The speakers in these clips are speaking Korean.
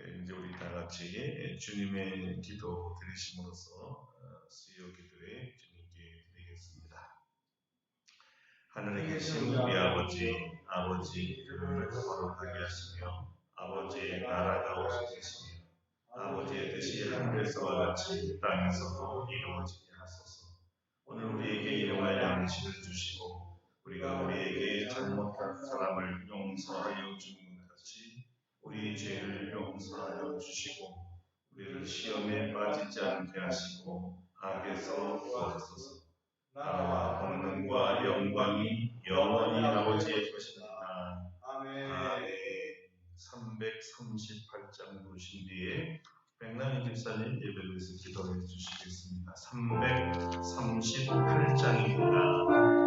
이제 우리 다 같이 주님의 기도 드리심으로써 수요 기도에 주님께 드리겠습니다. 하늘에 계신 우리 아버지 이름을 거룩하게 하시며 아버지의 나라가 오시겠으며 아버지의 뜻이 하늘에서와 같이 땅에서도 이루어지게 하소서. 오늘 우리에게 일용할 양식을 주시고 우리가 우리에게 잘못한 사람을 용서하여 주는 것 같이 우리 죄를 용서하여 주시고 우리를 시험에 빠지지 않게 하시고 악에서 구하소서. 나라와 권능과 영광이 영원히 아버지의 것이니라. 아멘. 338장 보신 뒤에 백남희 집사님 예배를 위해서 기도해 주시겠습니다. 338장입니다.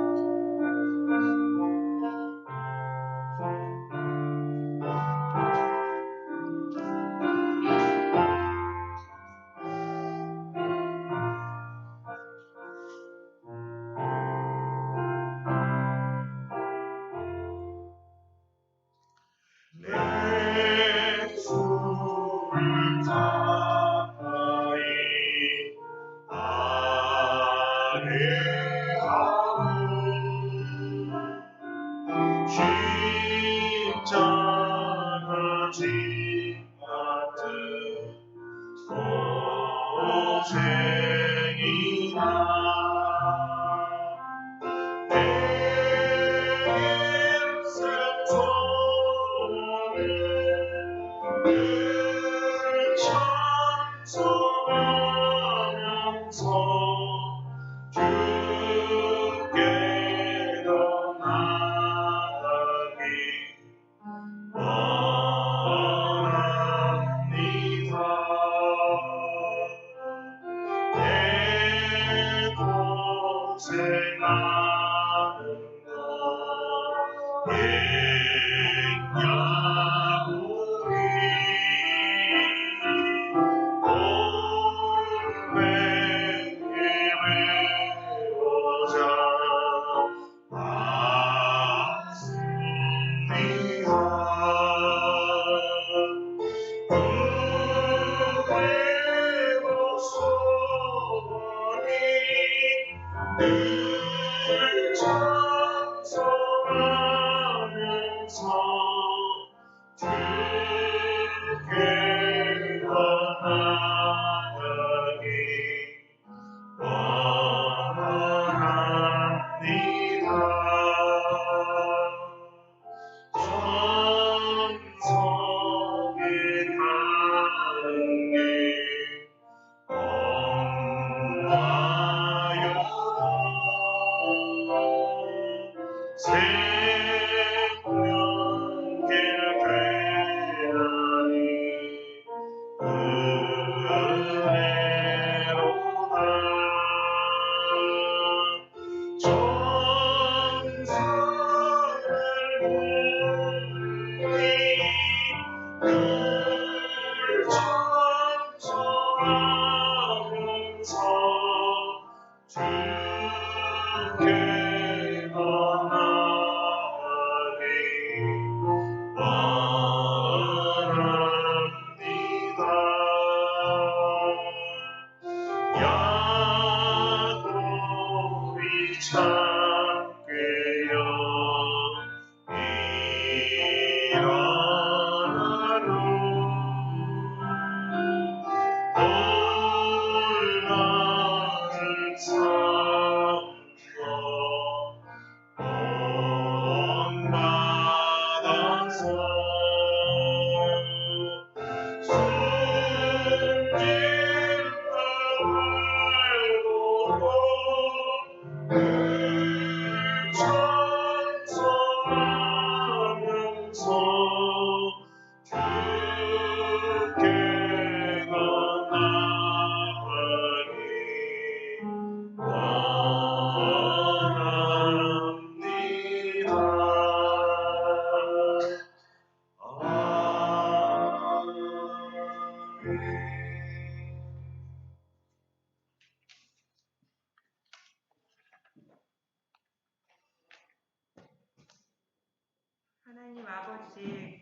하나님 아버지,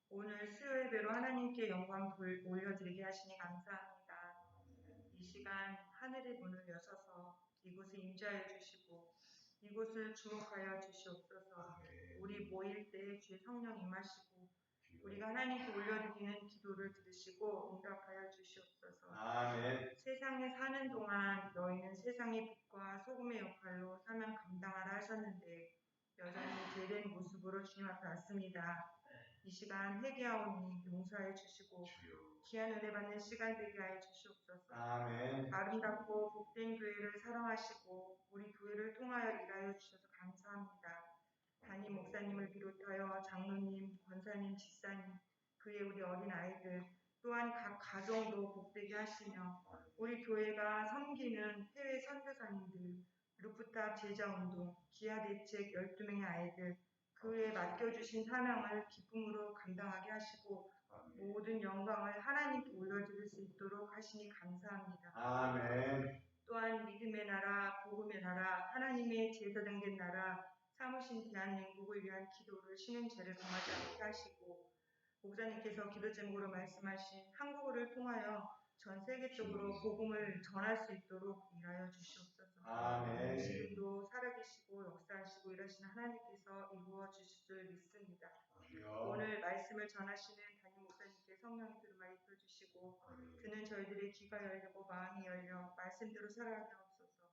오늘 수요예배로 하나님께 영광 올려드리게 하시니 감사합니다. 이 시간 하늘의 문을 여셔서 이곳에 임재하여 주시고 이곳을 주목하여 주시옵소서. 우리 모일 때 주의 성령 임하시고 우리가 하나님께 올려드리는 기도를 들으시고 응답하여 주시옵소서. 아멘. 세상에 사는 동안 너희는 세상의 빛과 소금의 역할로 사명 감당하라 하셨는데 여전히 죄된 모습으로 주님 앞에 왔습니다. 이 시간 회개하오니 용서해 주시고 귀한 은혜 받는 시간 되게 하여 주시옵소서. 아멘. 아름답고 복된 교회를 사랑하시고 우리 교회를 통하여 일하여 주셔서 감사합니다. 담임 목사님을 비롯하여 장로님, 권사님, 집사님, 그의 우리 어린 아이들 또한 각 가정도 복되게 하시며 우리 교회가 섬기는 해외 선교사님들, 루프탑 제자운동, 기아대책 12명의 아이들 그 외에 맡겨주신 사명을 기쁨으로 감당하게 하시고 모든 영광을 하나님께 올려드릴 수 있도록 하시니 감사합니다. 아멘. 또한 믿음의 나라, 복음의 나라, 하나님의 제사장 된 나라, 사무신 대한민국을 위한 기도를 쉬는 죄를 범하지 않게 하시고 목사님께서 기도 제목으로 말씀하신 한국어를 통하여 전 세계적으로 복음을 전할 수 있도록 일하여 주시옵소서. 아멘. 지금도 살아계시고 역사하시고 일하시는 하나님께서 이루어 주실 줄 믿습니다. 오늘 말씀을 전하시는 담임 목사님께 성령의 들음을 입혀주시고 듣는 저희들의 귀가 열리고 마음이 열려 말씀대로 살아가게 하옵소서.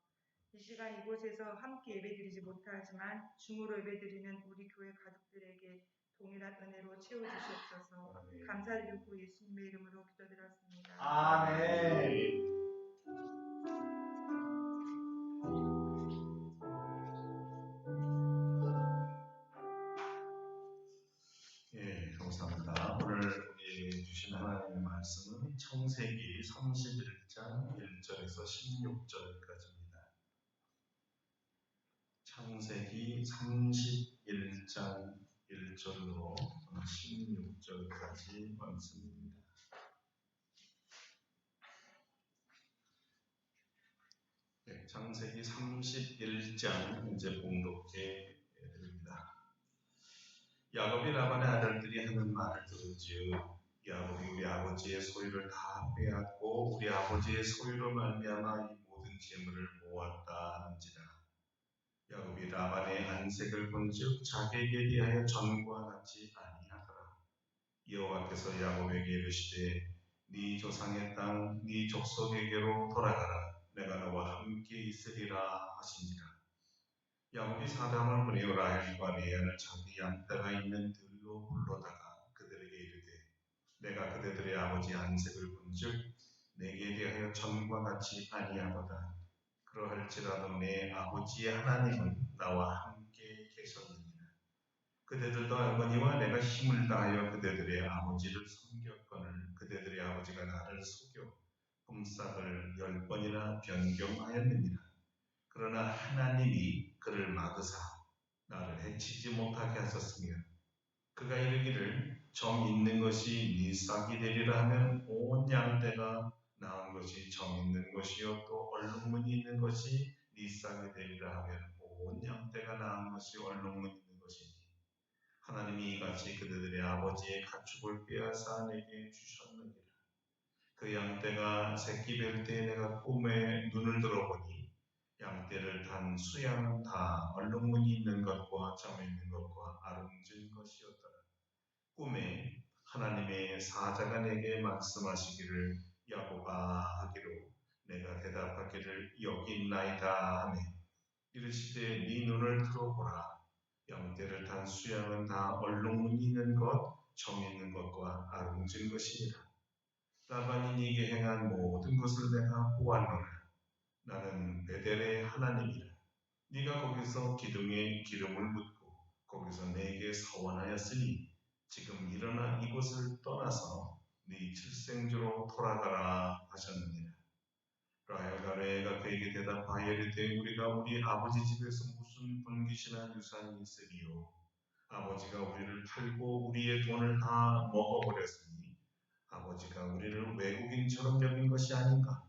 이 시간 이곳에서 함께 예배드리지 못하지만 줌으로 예배드리는 우리 교회 가족들에게 동일한 은혜로 채워주시옵소서. 감사드리고 예수님의 이름으로 기도드렸습니다. 아멘. 예, 감사합니다. 오늘 우리에게 주신 하나님의 말씀은 창세기 31장 1절에서 16절까지입니다. 창세기 31장 1절로 16절까지 말씀입니다. 네, 창세기 31장 이제 봉독해 드립니다. 야곱이 라반의 아들들이 하는 말을 들은즉 야곱이 우리 아버지의 소유를 다 빼앗고 우리 아버지의 소유로 말미암아 이 모든 재물을 모았다 하는지라. 야곱이 라반의 안색을 본즉 자기에게 대하여 전과 같지 아니하더라. 여호와께서 야곱에게 이르시되 네 조상의 땅 네 족속에게로 돌아가라. 내가 너와 함께 있으리라 하신지라. 야곱이 사람을 보내어 라헬과 레아를 자기 양떼가 있는 들로 불러다가 그들에게 이르되 내가 그대들의 아버지 안색을 본즉 내게 대하여 전과 같이 아니하도다. 그러할지라도 내 아버지의 하나님은 나와 함께 계셨느니라. 그대들도 알거니와 내가 힘을 다하여 그대들의 아버지를 섬겼거늘 그대들의 아버지가 나를 속여 품삯을 10번이나 변경하였느니라. 그러나 하나님이 그를 막으사 나를 해치지 못하게 하셨으며 그가 이르기를 점 있는 것이 네 싹이 되리라 하면 온 양떼가 나은 것이 점 있는 것이요 또 얼룩무늬 있는 것이 네 싹이 되리라 하면 온 양떼가 나은 것이 얼룩무늬 있는 것이니 하나님이 이같이 그들의 아버지의 가축을 빼앗아 내게 주셨느니라. 그 양떼가 새끼 뵐 때 내가 꿈에 눈을 들어보니 양떼를 단 수양은 다 얼룩무늬 있는 것과 점 있는 것과 아름진 것이었더라. 꿈에 하나님의 사자가 내게 말씀하시기를 야곱아 하기로 내가 대답하기를 여기 있나이다 하매 이르시되 네 눈을 들어보라. 양떼를 단 수양은 다 얼룩무늬 있는 것, 점 있는 것과 아름진 것이니라. 라반이 네게 행한 모든 것을 내가 보았노라. 나는 베델의 하나님이라. 네가 거기서 기둥에 기름을 붓고 거기서 내게 서원하였으니 지금 일어나 이곳을 떠나서 네 칠생주로 돌아가라 하셨느니라. 라헬과 레아가 그에게 대답하여 이르되 우리가 우리 아버지 집에서 무슨 분깃이나 유산이 있으리요. 아버지가 우리를 팔고 우리의 돈을 다 먹어버렸으니 아버지가 우리를 외국인처럼 여긴 것이 아닌가.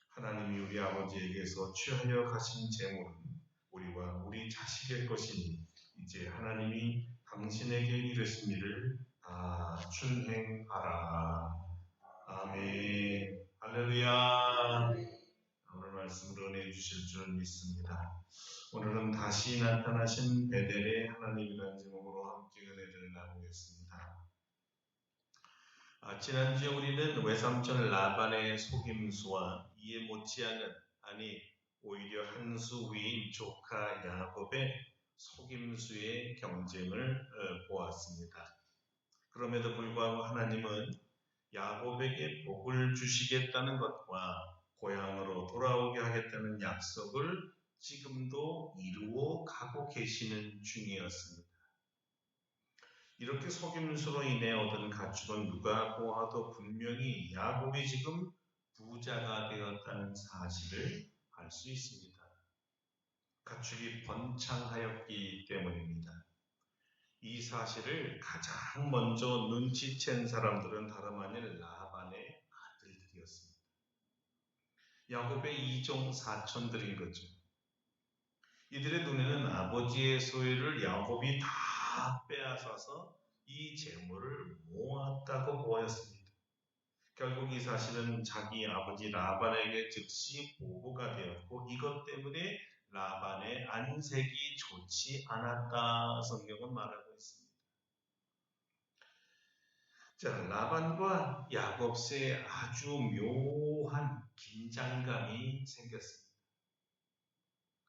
하나님이 우리 아버지에게서 취하여 가신 재물은 우리와 우리 자식의 것이니 이제 하나님이 당신에게 이르신 일을 다 준행하라. 아멘. 할렐루야. 오늘 말씀을 은혜 주실 줄 믿습니다. 오늘은 다시 나타나신 베델의 하나님이라는 제목으로 함께 은혜를 나누겠습니다. 지난주에 우리는 외삼촌 라반의 속임수와 이해 못지않은, 아니 오히려 한 수 위인 조카 야곱의 속임수의 경쟁을 보았습니다. 그럼에도 불구하고 하나님은 야곱에게 복을 주시겠다는 것과 고향으로 돌아오게 하겠다는 약속을 지금도 이루어 가고 계시는 중이었습니다. 이렇게 속임수로 인해 얻은 가축은 누가 보아도 분명히 야곱이 지금 부자가 되었다는 사실을 알 수 있습니다. 가축이 번창하였기 때문입니다. 이 사실을 가장 먼저 눈치챈 사람들은 다름 아닌 라반의 아들들이었습니다. 야곱의 이종 사촌들인 거죠. 이들의 눈에는 아버지의 소유를 야곱이 다 빼앗아서 이 재물을 모았다고 보였습니다. 결국 이 사실은 자기 아버지 라반에게 즉시 보고가 되었고 이것 때문에 라반의 안색이 좋지 않았다 성경은 말하고 있습니다. 자, 라반과 야곱 사이에 아주 묘한 긴장감이 생겼습니다.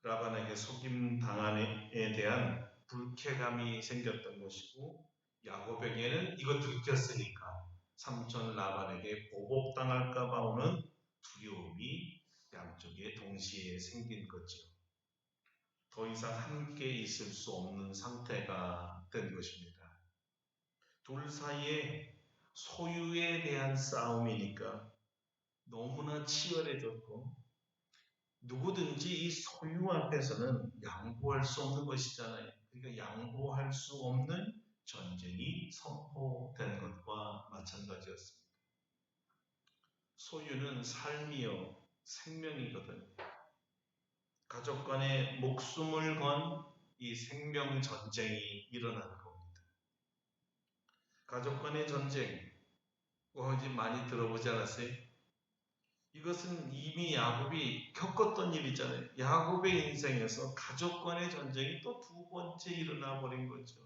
라반에게 속임당함에 대한 불쾌감이 생겼던 것이고 야곱에게는 이거 들켰으니까 삼촌 라반에게 보복당할까 봐 오는 두려움이 양쪽에 동시에 생긴 거죠. 더 이상 함께 있을 수 없는 상태가 된 것입니다. 둘 사이에 소유에 대한 싸움이니까 너무나 치열해졌고 누구든지 이 소유 앞에서는 양보할 수 없는 것이잖아요. 그러니까 양보할 수 없는 전쟁이 선포된 것과 마찬가지였습니다. 소유는 삶이요 생명이거든요. 가족 간에 목숨을 건 이 생명 전쟁이 일어나는 겁니다. 가족 간의 전쟁, 어디 많이 들어보지 않았어요? 이것은 이미 야곱이 겪었던 일이잖아요. 야곱의 인생에서 가족 간의 전쟁이 또 두 번째 일어나 버린 거죠.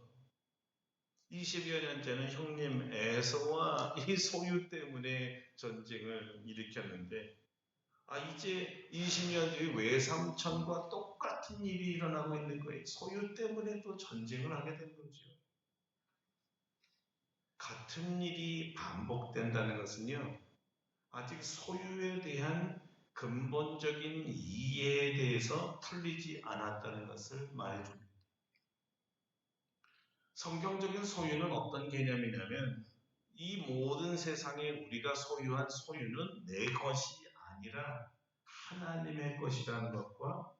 20여 년째는 형님 에서와 이 소유 때문에 전쟁을 일으켰는데 이제 20년 뒤에 외삼촌과 똑같은 일이 일어나고 있는 거예요. 소유 때문에 또 전쟁을 하게 된 거죠. 같은 일이 반복된다는 것은요. 아직 소유에 대한 근본적인 이해에 대해서 풀리지 않았다는 것을 말해줍니다. 성경적인 소유는 어떤 개념이냐면 이 모든 세상에 우리가 소유한 소유는 내 것이 아니라 하나님의 것이라는 것과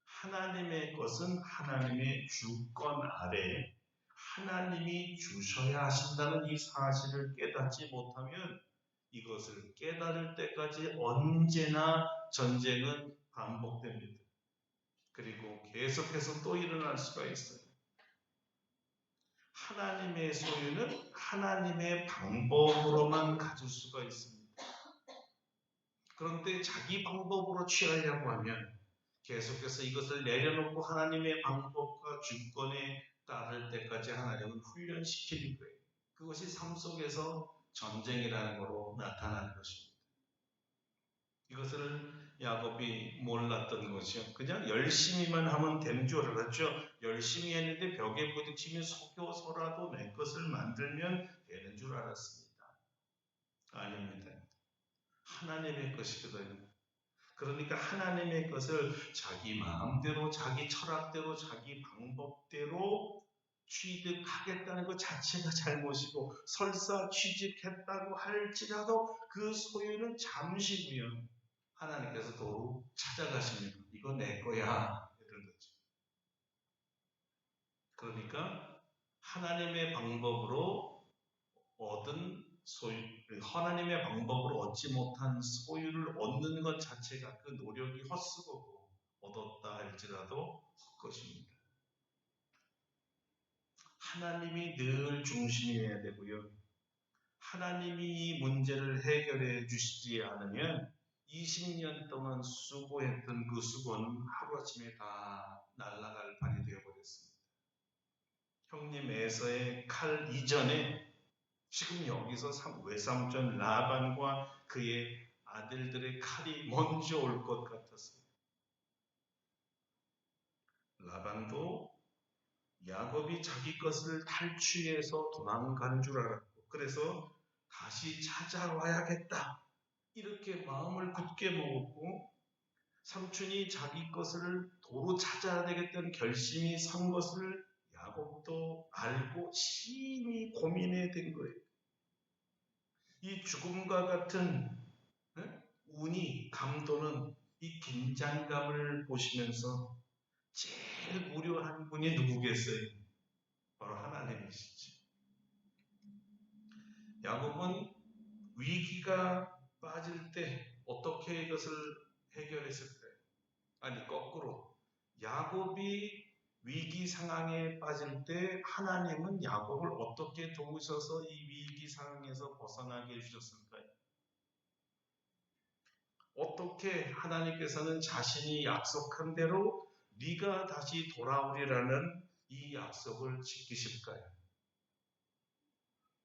하나님의 것은 하나님의 주권 아래 하나님이 주셔야 하신다는 이 사실을 깨닫지 못하면 이것을 깨달을 때까지 언제나 전쟁은 반복됩니다. 그리고 계속해서 또 일어날 수가 있어요. 하나님의 소유는 하나님의 방법으로만 가질 수가 있습니다. 그런데 자기 방법으로 취하려고 하면 계속해서 이것을 내려놓고 하나님의 방법과 주권에 따를 때까지 하나님은 훈련시키는 거예요. 그것이 삶 속에서 전쟁이라는 것으로 나타나는 것입니다. 이것을 야곱이 몰랐던 것이요. 그냥 열심히만 하면 되는 줄 알았죠. 열심히 했는데 벽에 부딪히면 속여서라도 내 것을 만들면 되는 줄 알았습니다. 아닙니다. 하나님의 것이거든요. 그러니까 하나님의 것을 자기 마음대로, 자기 철학대로, 자기 방법대로 취득하겠다는 것 자체가 잘못이고 설사 취직했다고 할지라도 그 소유는 잠시고요. 하나님께서 도로 찾아가십니다. 이거 내 거야. 이런 거죠. 그러니까 하나님의 방법으로 얻은 소유, 하나님의 방법으로 얻지 못한 소유를 얻는 것 자체가 그 노력이 헛수고고 얻었다 할지라도 헛것입니다. 하나님이 늘 중심이어야 되고요. 하나님이 이 문제를 해결해 주시지 않으면 20년 동안 수고했던 그 수고는 하루아침에 다 날아갈 판이 되어버렸습니다. 형님 에서의 칼 이전에 지금 여기서 외삼촌 라반과 그의 아들들의 칼이 먼저 올 것 같았어요. 라반도 야곱이 자기 것을 탈취해서 도망간 줄 알았고, 그래서 다시 찾아와야겠다 이렇게 마음을 굳게 먹었고, 삼촌이 자기 것을 도로 찾아야 되겠다는 결심이 선 것을 야곱도 알고 심히 고민해 된 거예요. 이 죽음과 같은 운이 감도는 이 긴장감을 보시면서 제일 우려한 분이 누구겠어요? 바로 하나님이시죠. 야곱은 위기가 빠질 때 어떻게 이것을 해결했을까요? 아니, 거꾸로 야곱이 위기 상황에 빠질 때 하나님은 야곱을 어떻게 도우셔서 이 위기 상황에서 벗어나게 해주셨을까요? 어떻게 하나님께서는 자신이 약속한 대로 네가 다시 돌아오리라는 이 약속을 지키실까요?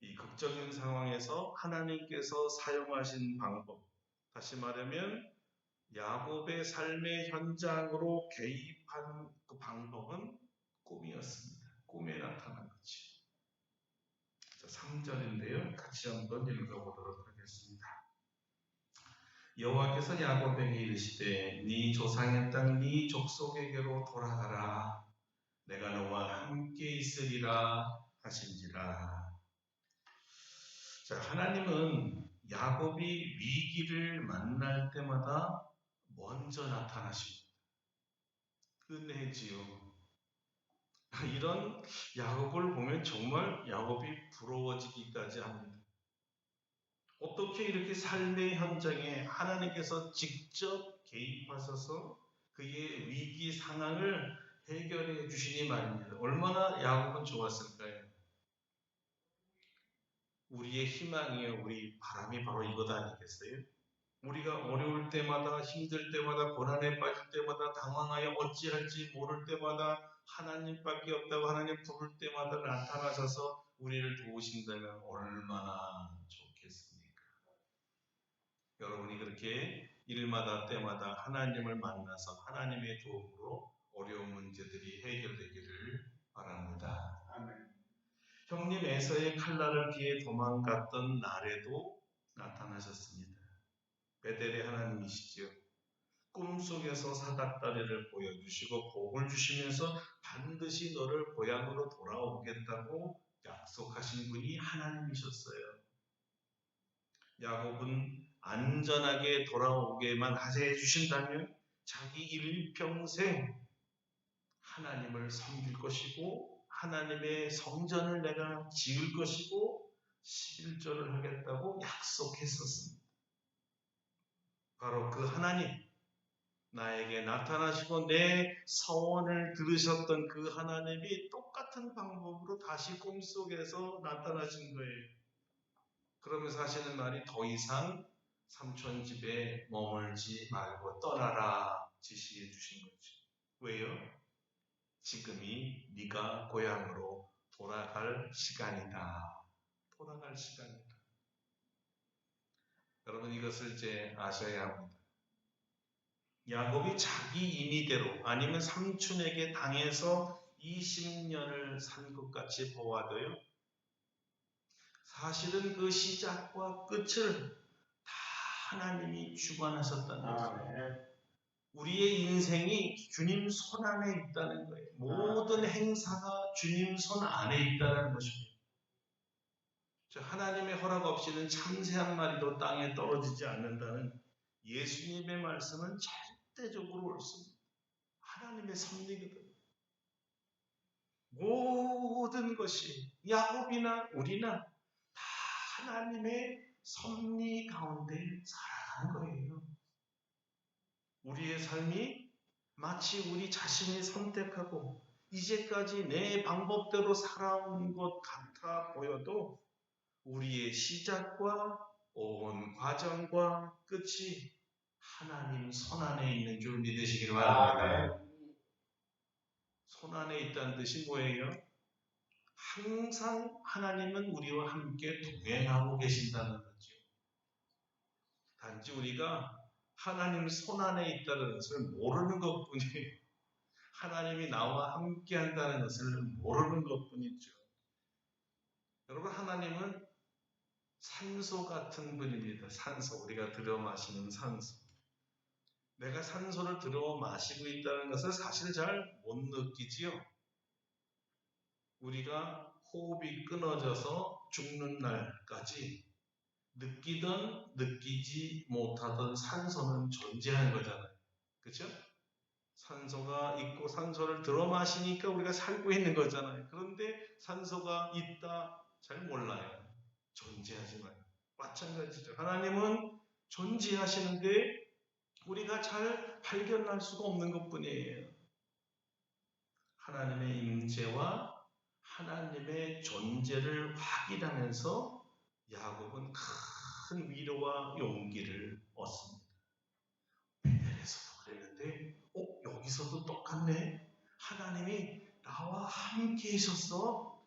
이 극적인 상황에서 하나님께서 사용하신 방법, 다시 말하면 야곱의 삶의 현장으로 개입한 그 방법은 꿈이었습니다. 꿈에 나타난 거죠. 3절인데요. 같이 한번 읽어보도록 하겠습니다. 여호와께서 야곱에게 이르시되 네 조상의 땅 네 족속에게로 돌아가라. 내가 너와 함께 있으리라 하신지라. 자, 하나님은 야곱이 위기를 만날 때마다 먼저 나타나십니다. 은혜지요. 이런 야곱을 보면 정말 야곱이 부러워지기까지 합니다. 어떻게 이렇게 삶의 현장에 하나님께서 직접 개입하셔서 그의 위기 상황을 해결해 주시니 말입니다. 얼마나 야곱은 좋았을까요? 우리의 희망이요, 우리 바람이 바로 이것 아니겠어요? 우리가 어려울 때마다, 힘들 때마다, 고난에 빠질 때마다, 당황하여 어찌할지 모를 때마다 하나님밖에 없다고 하나님 부를 때마다 나타나셔서 우리를 도우신다면 얼마나 좋겠습니까? 여러분이 그렇게 일마다 때마다 하나님을 만나서 하나님의 도움으로 어려운 문제들이 해결되기를 바랍니다. 아멘. 형님 에서의 칼날을 피해 도망갔던 날에도 나타나셨습니다. 베델의 하나님이시지요. 꿈속에서 사닥다리를 보여주시고 복을 주시면서 반드시 너를 고향으로 돌아오겠다고 약속하신 분이 하나님이셨어요. 야곱은 안전하게 돌아오게만 하게 해주신다면 자기 일평생 하나님을 섬길 것이고 하나님의 성전을 내가 지을 것이고 11조를 하겠다고 약속했었습니다. 바로 그 하나님, 나에게 나타나시고 내 서원을 들으셨던 그 하나님이 똑같은 방법으로 다시 꿈속에서 나타나신 거예요. 그러면서 하시는 말이 더 이상 삼촌 집에 머물지 말고 떠나라 지시해 주신 거죠. 왜요? 지금이 네가 고향으로 돌아갈 시간이다. 돌아갈 시간이다. 여러분 이것을 이제 아셔야 합니다. 야곱이 자기 임의대로 아니면 삼촌에게 당해서 20년을 산 것 같이 보아도요. 사실은 그 시작과 끝을 다 하나님이 주관하셨다는 거예요. 우리의 인생이 주님 손 안에 있다는 거예요. 모든 행사가 주님 손 안에 있다는 것입니다. 하나님의 허락 없이는 참새 한 마리도 땅에 떨어지지 않는다는 예수님의 말씀은 절대적으로 옳습니다. 하나님의 섭리거든. 모든 것이 야곱이나 우리나 다 하나님의 섭리 가운데 살아가는 거예요. 우리의 삶이 마치 우리 자신이 선택하고 이제까지 내 방법대로 살아온 것 같아 보여도 우리의 시작과 온 과정과 끝이 하나님 손 안에 있는 줄 믿으시길 바랍니다. 손 안에 있다는 뜻이 뭐예요? 항상 하나님은 우리와 함께 동행하고 계신다는 거죠. 단지 우리가 하나님 손 안에 있다는 것을 모르는 것뿐이에요. 하나님이 나와 함께 한다는 것을 모르는 것뿐이죠. 여러분, 하나님은 산소 같은 분입니다. 산소, 우리가 들어 마시는 산소. 내가 산소를 들어 마시고 있다는 것을 사실 잘 못 느끼지요. 우리가 호흡이 끊어져서 죽는 날까지 느끼든 느끼지 못하던 산소는 존재하는 거잖아요. 그렇죠? 산소가 있고 산소를 들어 마시니까 우리가 살고 있는 거잖아요. 그런데 산소가 있다 잘 몰라요. 존재하지만 마찬가지죠. 하나님은 존재하시는데 우리가 잘 발견할 수가 없는 것뿐이에요. 하나님의 임재와 하나님의 존재를 확인하면서 야곱은 큰 위로와 용기를 얻습니다. 베델에서도 그랬는데 여기서도 똑같네. 하나님이 나와 함께 있었어.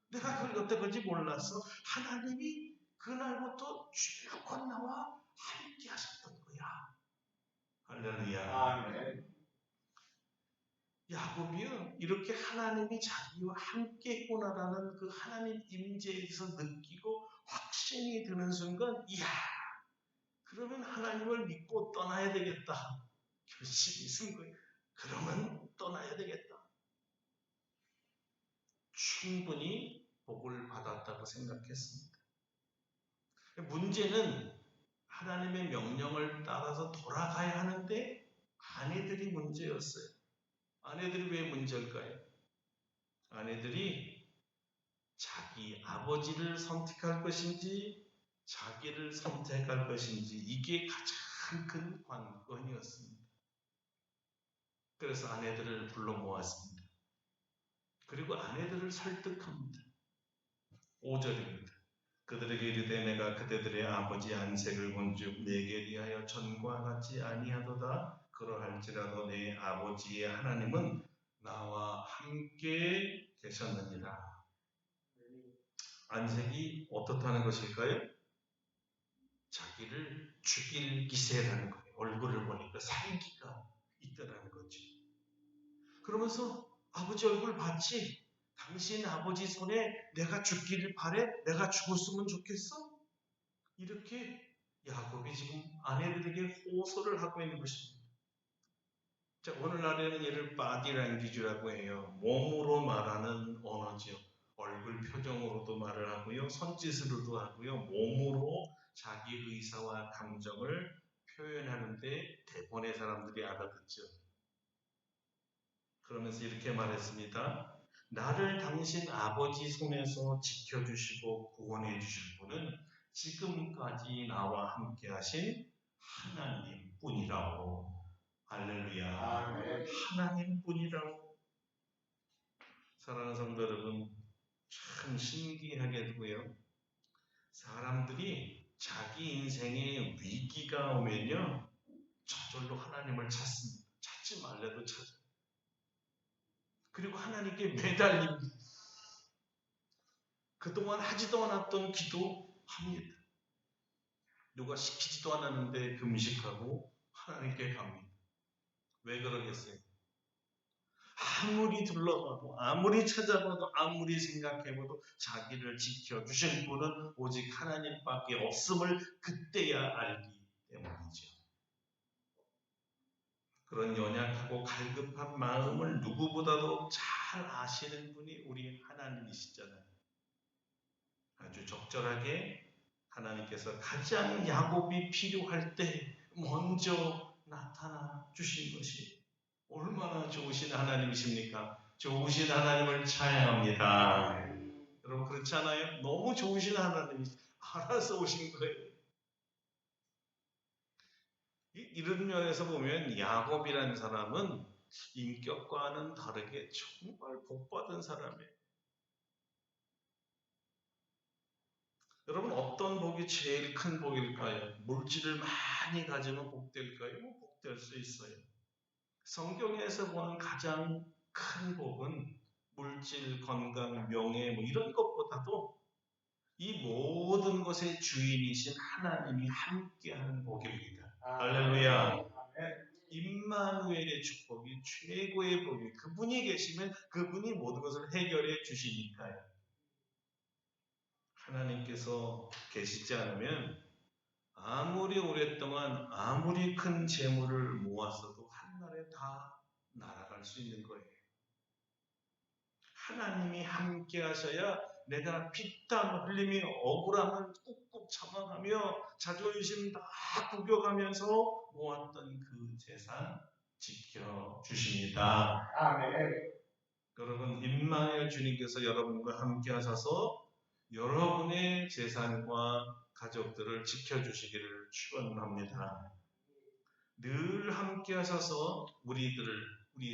내가 그걸 여태까지 몰랐어. 하나님이 그날부터 줄곧 나와 함께 하셨던 거야. 할렐루야. 아멘. 야곱이요, 이렇게 하나님이 자기와 함께 있구나라는 그 하나님 임재에서 느끼고 확신이 드는 순간, 이야, 그러면 하나님을 믿고 떠나야 되겠다. 결심이 쓴 거예요. 그러면 떠나야 되겠다. 충분히 복을 받았다고 생각했습니다. 문제는 하나님의 명령을 따라서 돌아가야 하는데 아내들이 문제였어요. 아내들이 왜 문제일까요? 아내들이 자기 아버지를 선택할 것인지 자기를 선택할 것인지 이게 가장 큰 관건이었습니다. 그래서 아내들을 불러 모았습니다. 그리고 아내들을 설득합니다. 5절입니다. 그들에게 이르되 내가 그대들의 아버지 안색을 본즉 내게 대하여 전과 같지 아니하도다. 그러할지라도 내 아버지의 하나님은 나와 함께 계셨느니라. 안색이 어떻다는 것일까요? 자기를 죽일 기세라는 거예요. 얼굴을 보니까 살기가 있다라는 거죠. 그러면서 아버지 얼굴 봤지? 당신 아버지 손에 내가 죽기를 바래? 내가 죽었으면 좋겠어? 이렇게 야곱이 지금 아내들에게 호소를 하고 있는 것입니다. 자, 오늘날에는 이를 body language라고 해요. 몸으로 말하는 언어죠. 얼굴 표정으로도 말을 하고요. 손짓으로도 하고요. 몸으로 자기 의사와 감정을 표현하는데 대부분의 사람들이 알아듣죠. 그러면서 이렇게 말했습니다. 나를 당신 아버지 손에서 지켜주시고 구원해 주실 분은 지금까지 나와 함께 하신 하나님 뿐이라고. 할렐루야. 아멘. 하나님 뿐이라고. 사랑하는 성도 여러분, 참 신기하게도요. 사람들이 자기 인생에 위기가 오면요. 저절로 하나님을 찾습니다. 찾지 말래도 찾아요. 그리고 하나님께 매달립니다. 그동안 하지도 않았던 기도합니다. 누가 시키지도 않았는데 금식하고 하나님께 갑니다. 왜 그러겠어요? 아무리 둘러봐도 아무리 찾아봐도 아무리 생각해봐도 자기를 지켜주실 분은 오직 하나님밖에 없음을 그때야 알기 때문이죠. 그런 연약하고 갈급한 마음을 누구보다도 잘 아시는 분이 우리 하나님이시잖아요. 아주 적절하게 하나님께서 가장 야곱이 필요할 때 먼저 나타나 주신 것이 얼마나 좋으신 하나님이십니까? 좋으신 하나님을 찬양합니다. 여러분 그렇지 않아요? 너무 좋으신 하나님이 알아서 오신 거예요. 이런 면에서 보면 야곱이라는 사람은 인격과는 다르게 정말 복받은 사람이에요. 여러분 어떤 복이 제일 큰 복일까요? 물질을 많이 가지면 복될까요? 복될 수 있어요. 성경에서 보는 가장 큰 복은 물질, 건강, 명예 이런 것보다도 이 모든 것의 주인이신 하나님이 함께하는 복입니다. 할렐루야. 임마누엘의 축복이 최고의 복이 그분이 계시면 그분이 모든 것을 해결해 주시니까요. 하나님께서 계시지 않으면 아무리 오랫동안 아무리 큰 재물을 모았어도 한날에 다 날아갈 수 있는 거예요. 하나님이 함께 하셔야 내가 피땀 흘리며 억울함을 꾹꾹 참아가며 자존심 다 구겨가면서 모았던 그 재산 지켜주십니다. 아멘. 여러분 임마누엘 주님께서 여러분과 함께 하셔서 여러분의 재산과 가족들을 지켜주시기를 축원합니다. 늘 함께 하셔서 우리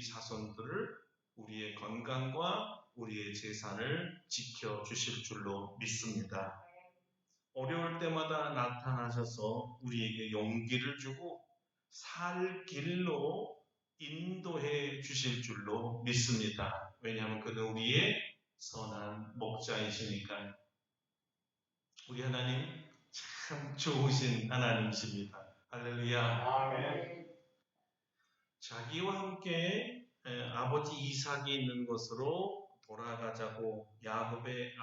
자손들을 우리의 건강과 우리의 재산을 지켜주실 줄로 믿습니다. 어려울 때마다 나타나셔서 우리에게 용기를 주고 살 길로 인도해 주실 줄로 믿습니다. 왜냐하면 그는 우리의 선한 목자이시니까요. 우리 하나님 참 좋으신 하나님이십니다. 할렐루야. 아멘. 자기와 함께 아버지 이삭이 있는 곳으로 돌아가자고 야곱의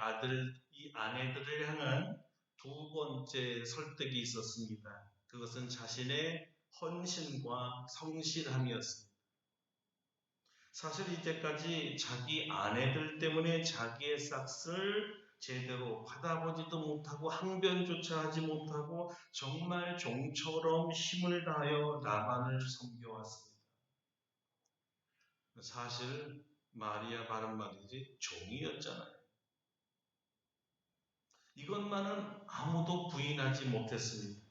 아내들을 향한 두 번째 설득이 있었습니다. 그것은 자신의 헌신과 성실함이었습니다. 사실 이제까지 자기 아내들 때문에 자기의 싹을 제대로 받아보지도 못하고 항변조차 하지 못하고 정말 종처럼 힘을 다하여 라반을 섬겨왔습니다. 사실 마리아 바른 말이지 종이었잖아요. 이것만은 아무도 부인하지 못했습니다.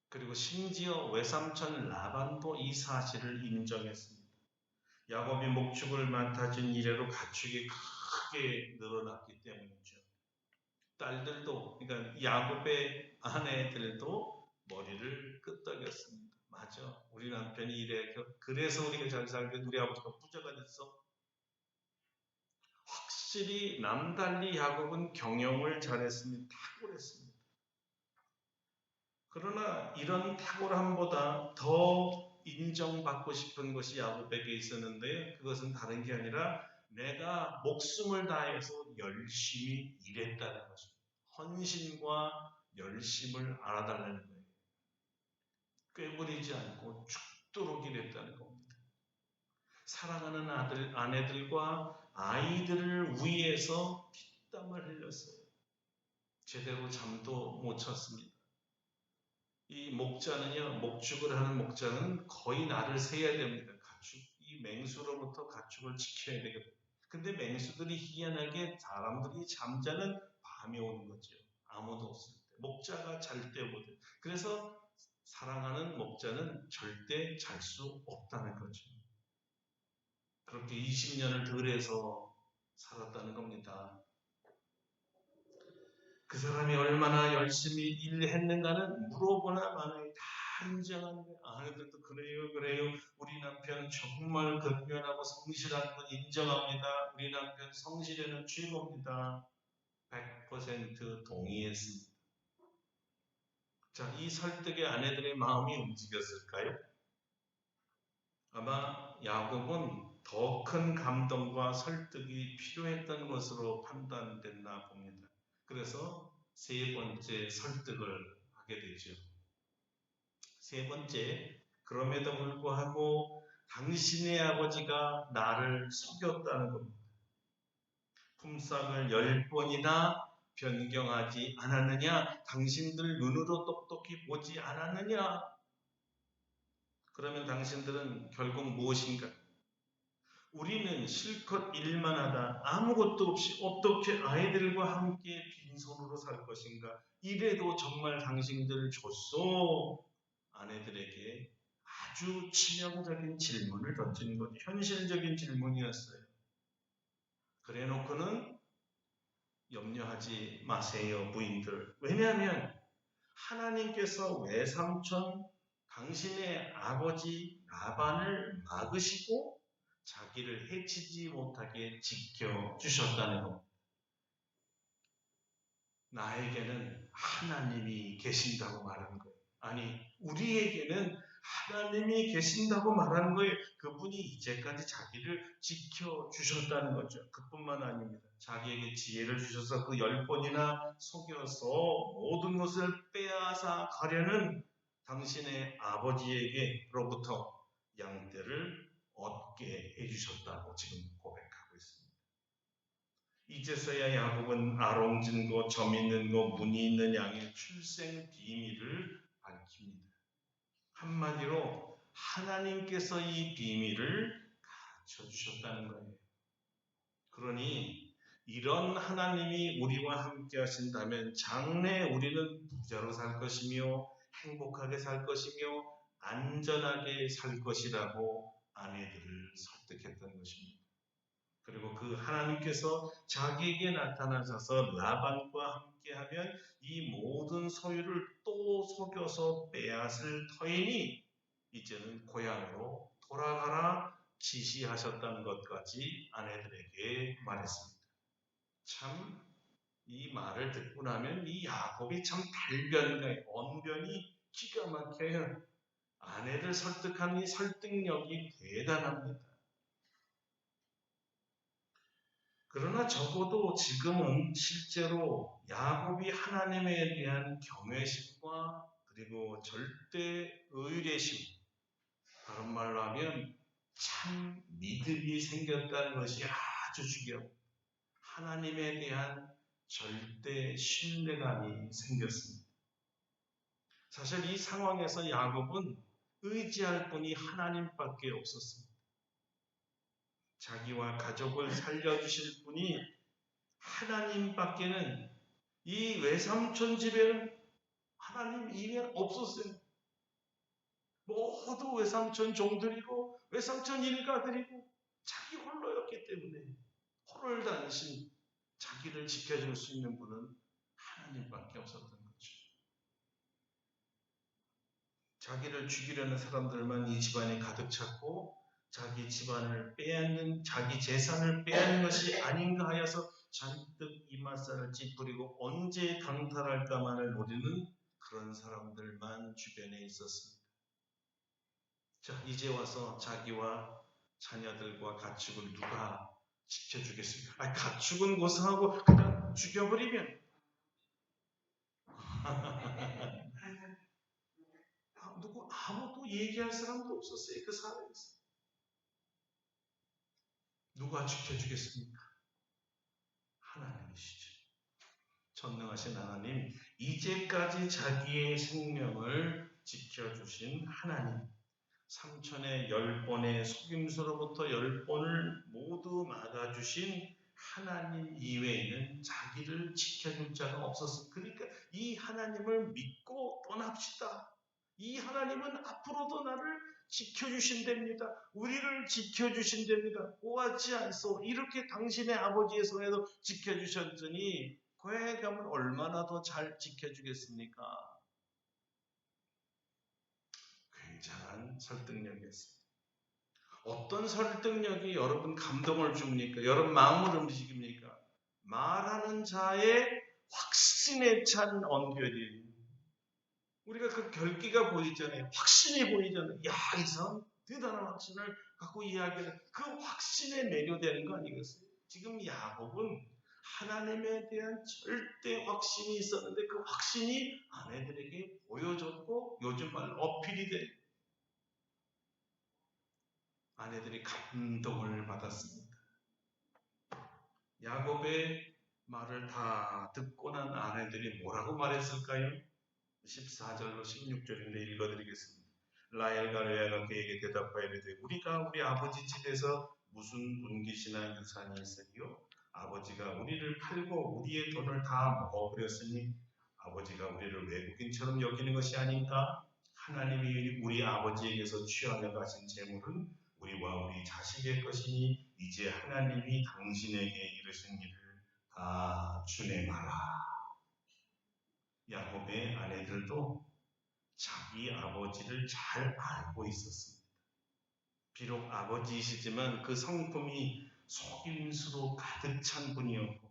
그리고 심지어 외삼촌 라반도 이 사실을 인정했습니다. 야곱이 목축을 맡아준 이래로 가축이 크게 늘어났기 때문이죠. 딸들도, 그러니까 야곱의 아내들도 머리를 끄덕였습니다. 맞아. 우리 남편이 이래. 그래서 우리가 잘 살게 우리 아버지가 부자가 됐어. 확실히 남달리 야곱은 경영을 잘했습니다. 탁월했습니다. 그러나 이런 탁월함보다 더 인정받고 싶은 것이 야곱에게 있었는데 그것은 다른 게 아니라 내가 목숨을 다해서 열심히 일했다는 것입니다. 헌신과 열심을 알아달라는 거예요. 꾀부리지 않고 죽도록 일했다는 겁니다. 사랑하는 아내들과 아이들을 위해서 피땀을 흘렸어요. 제대로 잠도 못 잤습니다. 이 목축을 하는 목자는 거의 날을 새야 됩니다. 이 맹수로부터 가축을 지켜야 되거든요. 근데 맹수들이 희한하게 사람들이 잠자는 밤에 오는 거죠. 아무도 없을 때. 목자가 잘 때 오거든요. 그래서 사랑하는 목자는 절대 잘 수 없다는 거죠. 그렇게 20년을 들에서 살았다는 겁니다. 그 사람이 얼마나 열심히 일했는가는 물어보나 마나요. 다 인정하는데 아내들도 그래요. 우리 남편 정말 근면하고 성실한 건 인정합니다. 우리 남편 성실에는 최고입니다. 100% 동의했습니다. 자, 이 설득에 아내들의 마음이 움직였을까요? 아마 야곱은 더 큰 감동과 설득이 필요했던 것으로 판단됐나 봅니다. 그래서 세 번째 설득을 하게 되죠. 세 번째, 그럼에도 불구하고 당신의 아버지가 나를 속였다는 겁니다. 품삯을 10번이나 변경하지 않았느냐? 당신들 눈으로 똑똑히 보지 않았느냐? 그러면 당신들은 결국 무엇인가? 우리는 실컷 일만 하다 아무것도 없이 어떻게 아이들과 함께 빈손으로 살 것인가? 이래도 정말 당신들 줬소? 아내들에게 아주 치명적인 질문을 던지는 거죠. 현실적인 질문이었어요. 그래 놓고는 염려하지 마세요, 부인들. 왜냐하면 하나님께서 외삼촌 당신의 아버지 라반을 막으시고 자기를 해치지 못하게 지켜주셨다는 것. 나에게는 하나님이 계신다고 말하는 거예요. 아니, 우리에게는 하나님이 계신다고 말하는 거예요. 그분이 이제까지 자기를 지켜주셨다는 거죠. 그뿐만 아닙니다. 자기에게 지혜를 주셔서 그 10번이나 속여서 모든 것을 빼앗아 가려는 당신의 아버지에게로부터 양떼를 얻게 해주셨다고 지금 고백하고 있습니다. 이제서야 야곱은 아롱진 거, 점 있는 거, 무늬 있는 양의 출생 비밀을 밝힙니다. 한마디로 하나님께서 이 비밀을 가르쳐주셨다는 거예요. 그러니 이런 하나님이 우리와 함께 하신다면 장래 우리는 부자로 살 것이며 행복하게 살 것이며 안전하게 살 것이라고 아내들을 설득했던 것입니다. 그리고 그 하나님께서 자기에게 나타나셔서 라반과 함께하면 이 모든 소유를 또 속여서 빼앗을 터이니 이제는 고향으로 돌아가라 지시하셨다는 것까지 아내들에게 말했습니다. 참 이 말을 듣고 나면 이 야곱이 참 달변가에 언변이 기가 막혀요. 아내를 설득하는 이 설득력이 대단합니다. 그러나 적어도 지금은 실제로 야곱이 하나님에 대한 경외심과 그리고 절대 의뢰심, 다른 말로 하면 참 믿음이 생겼다는 것이 아주 중요합니다. 하나님에 대한 절대 신뢰감이 생겼습니다. 사실 이 상황에서 야곱은 의지할 분이 하나님밖에 없었습니다. 자기와 가족을 살려주실 분이 하나님밖에는 이 외삼촌 집에는 하나님 이외에 없었어요. 모두 외삼촌 종들이고 외삼촌 일가들이고 자기 홀로였기 때문에 홀을 다니신 자기를 지켜줄 수 있는 분은 하나님밖에 없었던 거죠. 자기를 죽이려는 사람들만 이 집안에 가득 찼고 자기 집안을 빼앗는 자기 재산을 빼앗는 것이 아닌가 하여서 잔뜩 이맛살을 찌푸리고 언제 강탈할까만을 노리는 그런 사람들만 주변에 있었습니다. 자, 이제 와서 자기와 자녀들과 가축을 누가 지켜주겠습니까? 가축은 고상하고 그냥 죽여버리면 누구 아무도 얘기할 사람도 없었어요. 그 사회에서. 누가 지켜주겠습니까? 하나님이시죠. 전능하신 하나님, 이제까지 자기의 생명을 지켜주신 하나님, 삼천의 10번의 속임수로부터 10번을 모두 막아주신 하나님 이외에는 자기를 지켜줄 자가 없었습니다. 그러니까 이 하나님을 믿고 떠납시다. 이 하나님은 앞으로도 나를 지켜주신답니다. 우리를 지켜주신답니다. 오하지 않소. 이렇게 당신의 아버지의 손에도 지켜주셨더니 교회 가면 얼마나 더 잘 지켜주겠습니까? 굉장한 설득력이었습니다. 어떤 설득력이 여러분 감동을 줍니까? 여러분 마음을 움직입니까? 말하는 자의 확신에 찬 언변이에요. 우리가 그 결기가 보이잖아요. 확신이 보이잖아요. 야, 이 사람 대단한 확신을 갖고 이야기하는 그 확신에 매료되는 거 아니겠어요? 지금 야곱은 하나님에 대한 절대 확신이 있었는데 그 확신이 아내들에게 보여졌고 요즘 말 어필이 돼. 아내들이 감동을 받았습니다. 야곱의 말을 다 듣고 난 아내들이 뭐라고 말했을까요? 14절로 16절인데 읽어드리겠습니다. 라헬과 레아가 그에게 대답하여 이르되 우리가 우리 아버지 집에서 무슨 분깃이나 유산이 있으리요? 아버지가 우리를 팔고 우리의 돈을 다 먹어버렸으니 아버지가 우리를 외국인처럼 여기는 것이 아닌가? 하나님이 우리 아버지에게서 취하여 가신 재물은 우리와 우리 자식의 것이니 이제 하나님이 당신에게 이르신 일을 다 준행하라. 야곱의 아내들도 자기 아버지를 잘 알고 있었습니다. 비록 아버지이시지만 그 성품이 속임수로 가득 찬 분이었고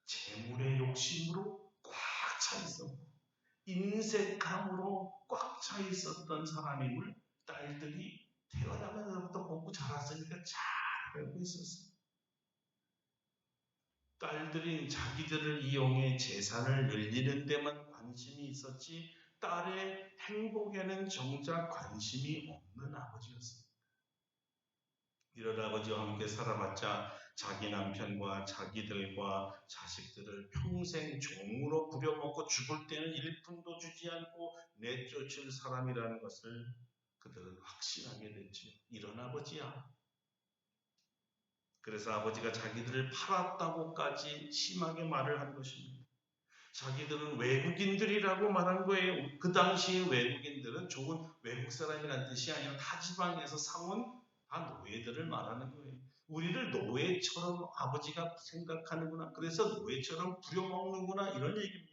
재물의 욕심으로 꽉 차 있었고 인색함으로 꽉 차 있었던 사람임을 딸들이 태어나면서부터 보고 자랐으니까 잘 알고 있었어요. 딸들이 자기들을 이용해 재산을 늘리는 데만 관심이 있었지 딸의 행복에는 정작 관심이 없는 아버지였습니다. 이런 아버지와 함께 살아봤자 자기 남편과 자기들과 자식들을 평생 종으로 부려먹고 죽을 때는 일푼도 주지 않고 내쫓을 사람이라는 것을 그들은 확신하게 됐지요. 이런 아버지야. 그래서 아버지가 자기들을 팔았다고까지 심하게 말을 한 것입니다. 자기들은 외국인들이라고 말한 거예요. 그 당시의 외국인들은 좋은 외국 사람이라는 뜻이 아니라 타 지방에서 사온 다 노예들을 말하는 거예요. 우리를 노예처럼 아버지가 생각하는구나. 그래서 노예처럼 부려먹는구나. 이런 얘기입니다.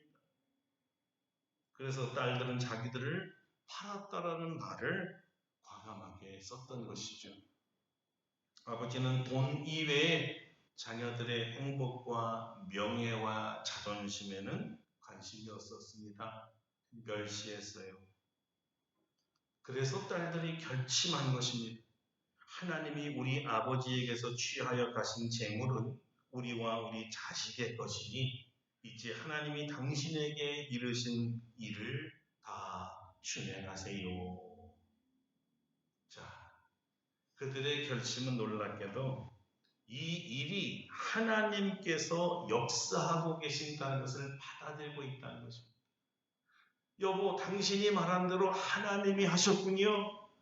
그래서 딸들은 자기들을 팔았다라는 말을 과감하게 썼던 것이죠. 아버지는 돈 이외에 자녀들의 행복과 명예와 자존심에는 관심이 없었습니다. 멸시했어요. 그래서 딸들이 결심한 것입니다. 하나님이 우리 아버지에게서 취하여 가신 재물은 우리와 우리 자식의 것이니 이제 하나님이 당신에게 이르신 일을 다 준행하세요. 자, 그들의 결심은 놀랍게도 이 일이 하나님께서 역사하고 계신다는 것을 받아들이고 있다는 것입니다. 여보, 당신이 말한 대로 하나님이 하셨군요.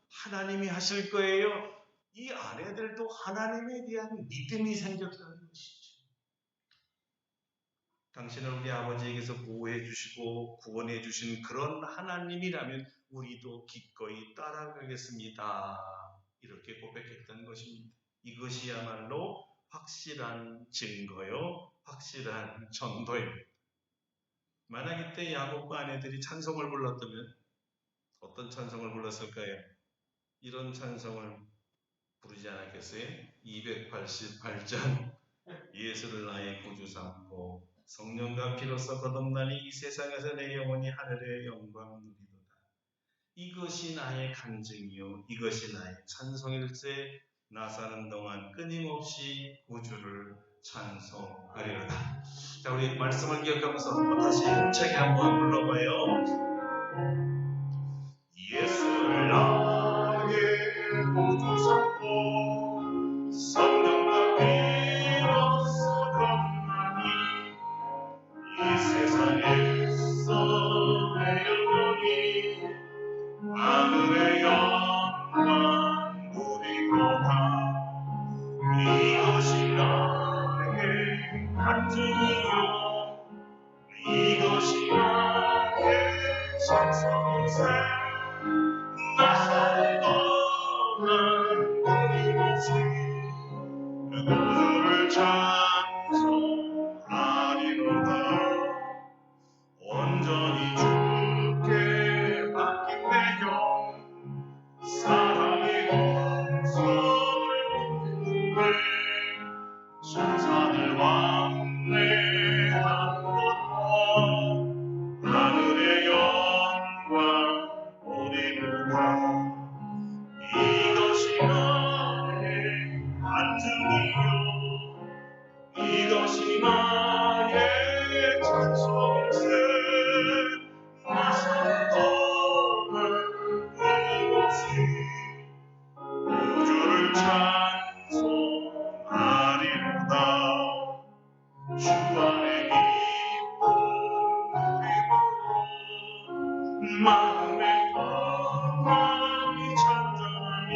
하나님이 하실 거예요. 이 아내들도 하나님에 대한 믿음이 생겼다는 것이죠. 당신은 우리 아버지에게서 보호해 주시고 구원해 주신 그런 하나님이라면 우리도 기꺼이 따라가겠습니다. 이렇게 고백했던 것입니다. 이것이야말로 확실한 증거요, 확실한 전도입니다. 만약 이때 야곱과 아내들이 찬송을 불렀다면 어떤 찬송을 불렀을까요? 이런 찬송을 부르지 않았겠어요? 288장 예수를 나의 구주 삼고 성령과 피로써 거듭나니 이 세상에서 내 영혼이 하늘의 영광 누리도다. 이것이 나의 간증이요 이것이 나의 찬송일세. 나 사는 동안 끊임없이 구주를 찬송하리로다. 자, 우리 말씀을 기억하면서 다시 힘차게 한번 불러봐요. 예수를 나의 구주 삼고 성령과 피로써 거듭나니 이 세상에서 내 영혼이 하늘의 영광 누리도다. 이것이 나의 간증이요 이것이 나의 찬송세. 나 사는 동안 끊임없이 구주를 찬송하리로다. 온전히 주께 맡긴 내 영 사랑의 공소를 듣는데 천사들 왕래하는도다. 하늘의 영광 오리로다. 이것이 나의 간증이요 이것이 나의 찬송세. 나 사는 동안 끊임없이 구주를 찬송하리로다. 주 안에 기쁨 누리므로 마음의 평안이 찬전하니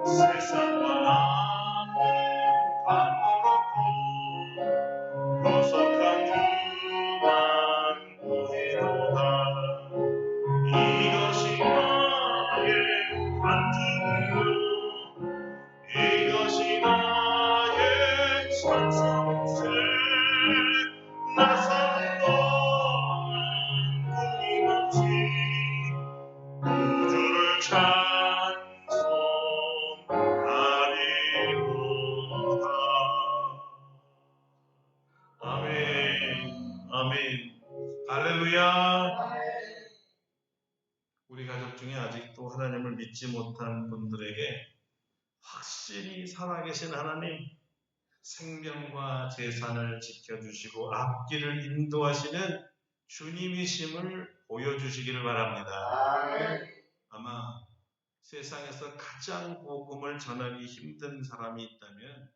세상과 나는 가물었고 구속한 주만 보이도다. 이것이 아멘. 할렐루야. 우리 가족 중에 아직도 하나님을 믿지 못한 분들에게 확실히 살아계신 하나님, 생명과 재산을 지켜주시고 앞길을 인도하시는 주님이심을 보여주시기를 바랍니다. 아마 세상에서 가장 복음을 전하기 힘든 사람이 있다면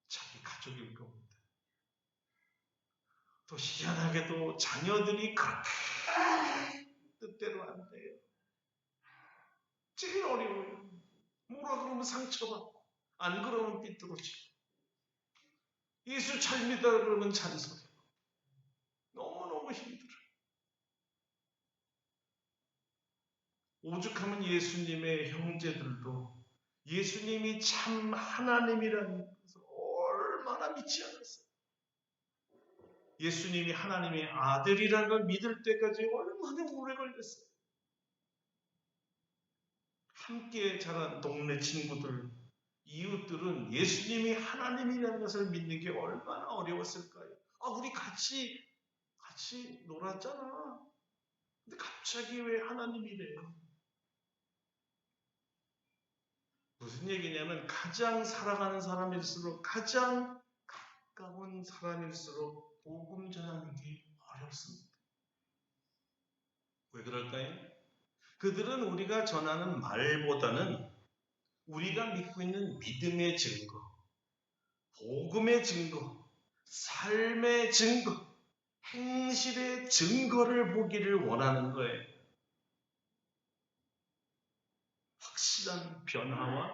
자기 가족일 겁니다. 또 희한하게도 자녀들이 그렇게 뜻대로 안 돼요. 제일 어려워요. 뭐라 그러면 상처받고 안 그러면 삐뚤어지고 예수 잘 믿어 그러면 잔소리고 너무너무 힘들어요. 오죽하면 예수님의 형제들도 예수님이 참 하나님이라는 것을 얼마나 믿지 않았어요. 예수님이 하나님의 아들이라는 걸 믿을 때까지 얼마나 오래 걸렸어요. 함께 자란 동네 친구들, 이웃들은 예수님이 하나님이라는 것을 믿는 게 얼마나 어려웠을까요? 우리 같이 놀았잖아. 근데 갑자기 왜 하나님이래? 무슨 얘기냐면 가장 사랑하는 사람일수록 가장 가까운 사람일수록 복음 전하는 게 어렵습니다. 왜 그럴까요? 그들은 우리가 전하는 말보다는 우리가 믿고 있는 믿음의 증거, 복음의 증거, 삶의 증거, 행실의 증거를 보기를 원하는 거예요. 확실한 변화와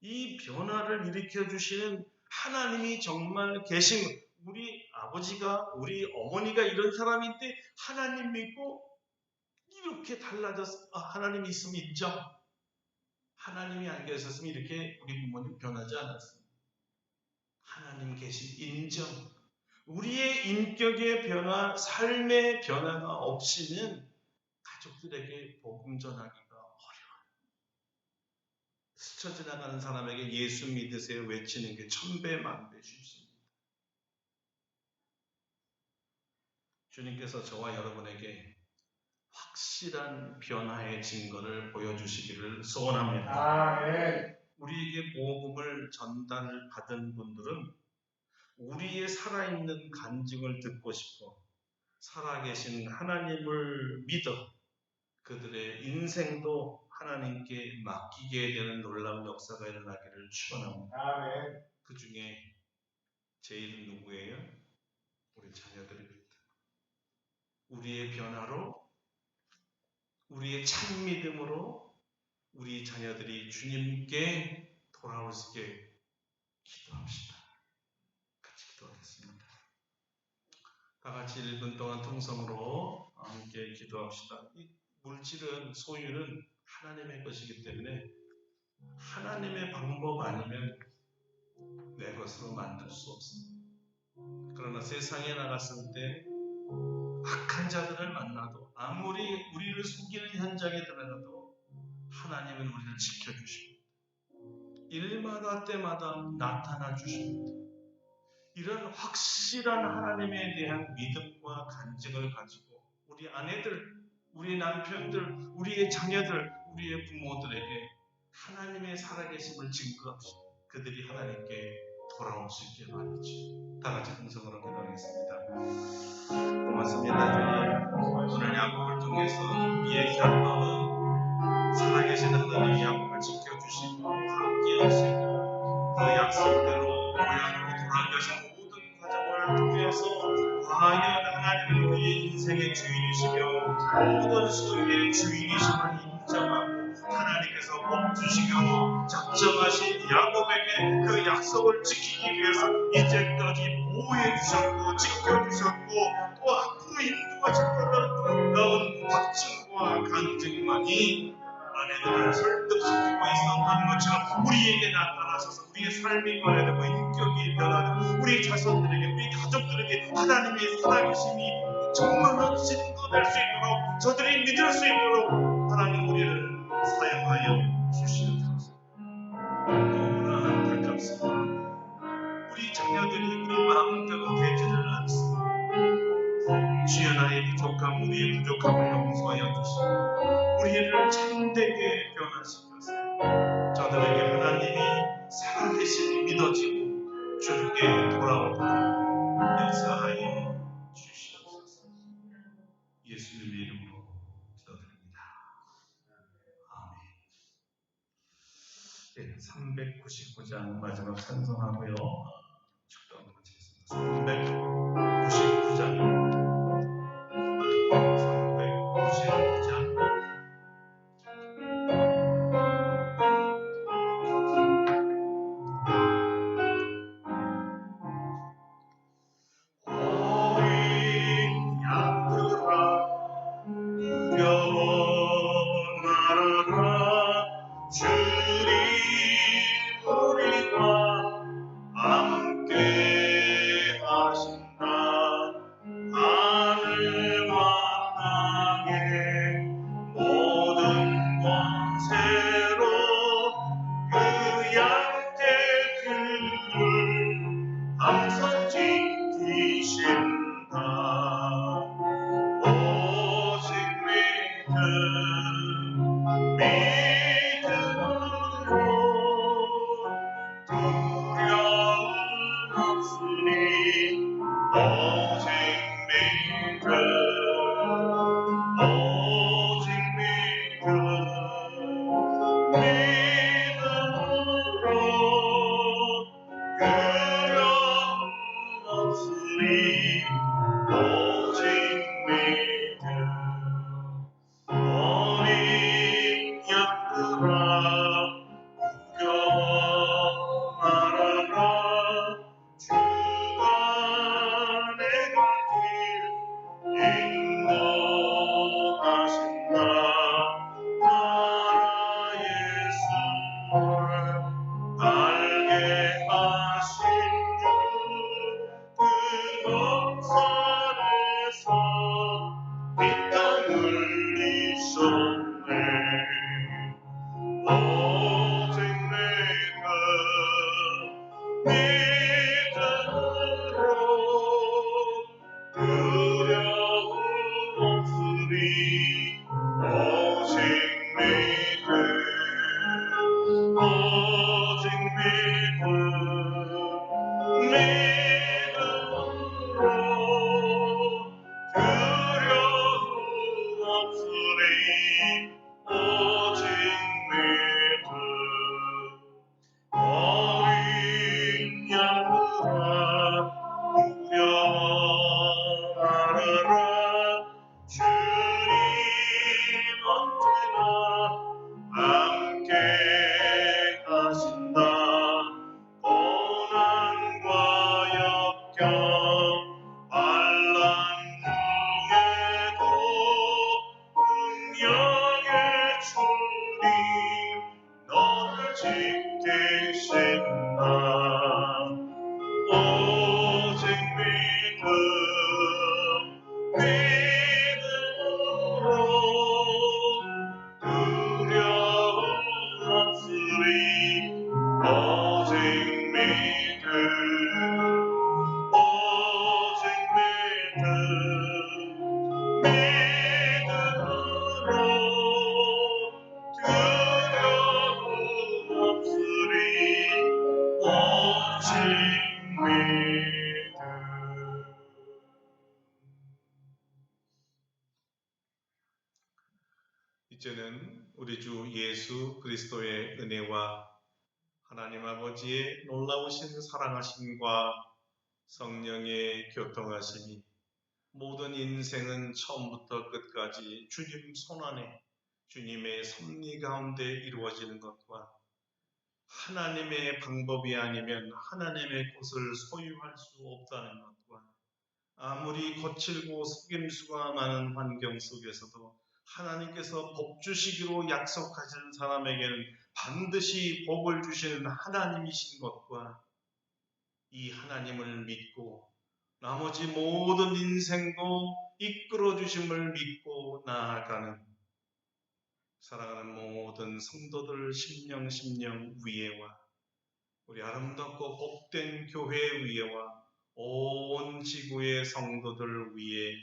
이 변화를 일으켜 주시는 하나님이 정말 계신 것. 우리 아버지가, 우리 어머니가 이런 사람인데 하나님 믿고 이렇게 달라졌어. 하나님이 있으면 인정. 하나님이 안 계셨으면 이렇게 우리 부모님 변하지 않았습니다. 하나님 계신 인정. 우리의 인격의 변화, 삶의 변화가 없이는 가족들에게 복음 전하기가 어려워요. 스쳐 지나가는 사람에게 예수 믿으세요 외치는 게 천배만배 쉽습니다. 주님께서 저와 여러분에게 확실한 변화의 증거를 보여주시기를 소원합니다. 우리에게 복음을 전달받은 분들은 우리의 살아있는 간증을 듣고 싶어 살아계신 하나님을 믿어 그들의 인생도 하나님께 맡기게 되는 놀라운 역사가 일어나기를 축원합니다. 그 중에 제일은 누구예요? 우리 자녀들입니다. 우리의 변화로, 우리의 참 믿음으로 우리 자녀들이 주님께 돌아올 수 있게 기도합시다. 같이 기도하겠습니다. 다 같이 1분 동안 통성으로 함께 기도합시다. 이 물질은, 소유는 하나님의 것이기 때문에 하나님의 방법 아니면 내 것으로 만들 수 없습니다. 그러나 세상에 나갔을 때 악한 자들을 만나도 아무리 우리를 속이는 현장에 들어가도 하나님은 우리를 지켜주십니다. 일마다 때마다 나타나 주십니다. 이런 확실한 하나님에 대한 믿음과 간증을 가지고 우리 아내들, 우리 남편들, 우리의 자녀들, 우리의 부모들에게 하나님의 살아계심을 증거합시다. 그들이 하나님께 돌아올 수 있게 말이죠. 다 같이 동성으로 기도하겠습니다. 고맙습니다. 주님, 오늘 야곱을 통해서 우리의 현마음 살아계신 하나님 야곱을 지켜주시고 함께 하시고 그 약속대로 고향으로 돌아가신 모든 과정을 통해서 과연 하나님은 우리의 인생의 주인이시며 모든 소유의 주인이심을 인정하고 하나님께서 복 주시고 작정하신 야곱에게 그 약속을 지키기 위해서 이제까지 보호해 주셨고 지켜주셨고 또 앞으로 인도하셨다는 놀라운 확증과 간증만이 아내들을 설득시키고 있었던 것처럼 우리에게 나타나셔서 우리의 삶이 변화되고 인격이 변화되고 우리 자손들에게 우리 가족들에게 하나님의 살아계심이 정말 확신도 될 수 있도록 저들이 믿을 수 있도록 하나님 우리를 사용하여 주시옵소서. 너무나 안타깝습니다. 우리 자녀들이 우리 마음대로 되지를 않습니다. 우리의 부족함을 용서하여 주시고 우리를 참되게 변화시켜서 저들에게 하나님이 살아계심이 믿어지고 주께 돌아오도록 역사하여 주시옵소서. 예수님의 이름으로 기도드립니다. 아멘. 399장 마지막 찬송하고요. 축도 한번 마치겠습니다. 399장. 이제는 우리 주 예수 그리스도의 은혜와 하나님 아버지의 놀라우신 사랑하심과 성령의 교통하심이 모든 인생은 처음부터 끝까지 주님 손안에 주님의 섭리 가운데 이루어지는 것과 하나님의 방법이 아니면 하나님의 것을 소유할 수 없다는 것과 아무리 거칠고 속임수가 많은 환경 속에서도 하나님께서 복 주시기로 약속하신 사람에게는 반드시 복을 주시는 하나님이신 것과 이 하나님을 믿고 나머지 모든 인생도 이끌어 주심을 믿고 나아가는 사랑하는 모든 성도들 심령 위에와 우리 아름답고 복된 교회 위에와 온 지구의 성도들 위에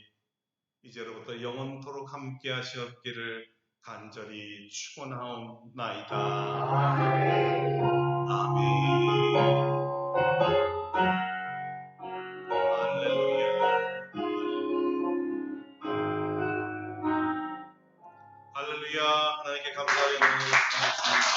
이제로부터 영원토록 함께 하시옵기를 간절히 축원하옵나이다. 아멘. 아멘. 할렐루야. 할렐루야. 하나님께 감사의 영광을 드리겠습니다.